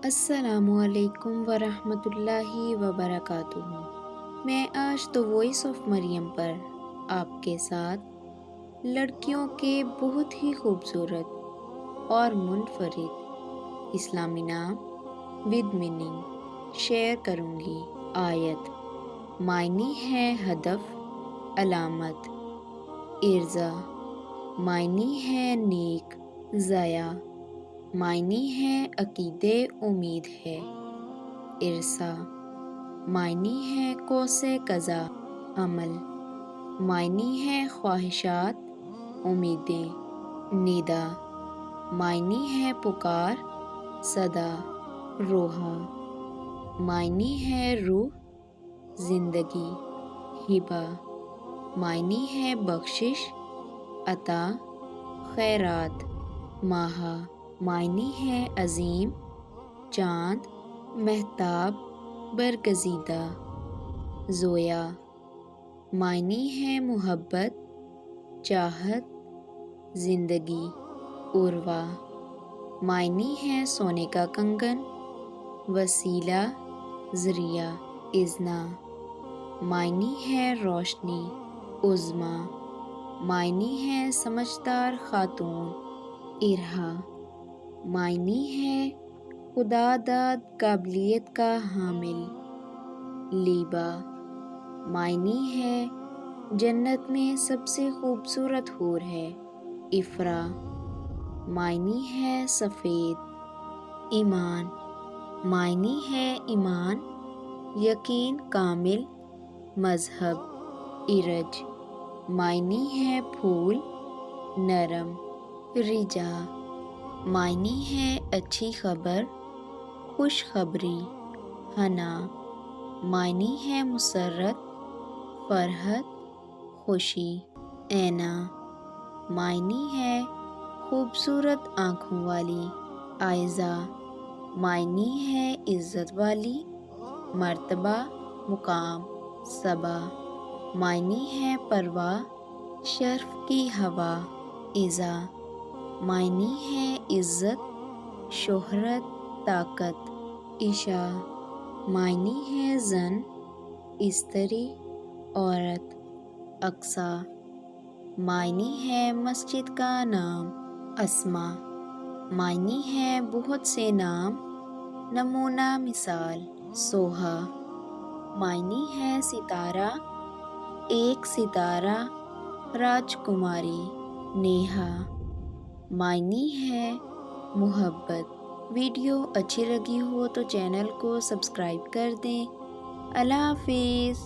السلام علیکم ورحمۃ اللہ وبرکاتہ۔ میں آج تو وائس آف مریم پر آپ کے ساتھ لڑکیوں کے بہت ہی خوبصورت اور منفرد اسلامی نام ود میننگ شیئر کروں گی۔ آیت معنی ہے ہدف، علامت، ارزا، معنی ہے نیک، ضیاء، معنی ہے عقیدے امید ہے، ارثا، معنی ہے کوس قضا عمل، معنی ہے خواہشات امیدیں، ندا، معنی ہے پکار صدا روحا، معنی ہے روح زندگی، ہبہ، معنی ہے بخشش عطا خیرات، ماہا، معنی ہے عظیم چاند مہتاب برگزیدہ، زویا، معنی ہے محبت چاہت زندگی، عروا، معنی ہے سونے کا کنگن وسیلہ ذریعہ، اذنا، معنی ہے روشنی، عظمی، معنی ہے سمجھدار خاتون، ارحا، معنی ہے خدا داد قابلیت کا حامل، لیبا، معنی ہے جنت میں سب سے خوبصورت حور ہے، افرا، معنی ہے سفید، ایمان، معنی ہے ایمان یقین کامل مذہب، ارج، معنی ہے پھول نرم، رجا، معنی ہے اچھی خبر خوشخبری، ہنا، معنی ہے مسرت فرحت خوشی، اینا، معنی ہے خوبصورت آنکھوں والی، عائزہ، معنی ہے عزت والی مرتبہ مقام، صبا، معنی ہے پرواہ شرف کی ہوا، عزا، معنی ہے عزت شہرت طاقت، عشا، معنی ہے زن استری عورت، اقصی، معنی ہے مسجد کا نام، اسما، معنی ہے بہت سے نام نمونہ مثال، سوہا، معنی ہے ستارہ ایک ستارہ راجکماری، نیہا، معنی ہے محبت۔ ویڈیو اچھی لگی ہو تو چینل کو سبسکرائب کر دیں۔ اللہ حافظ۔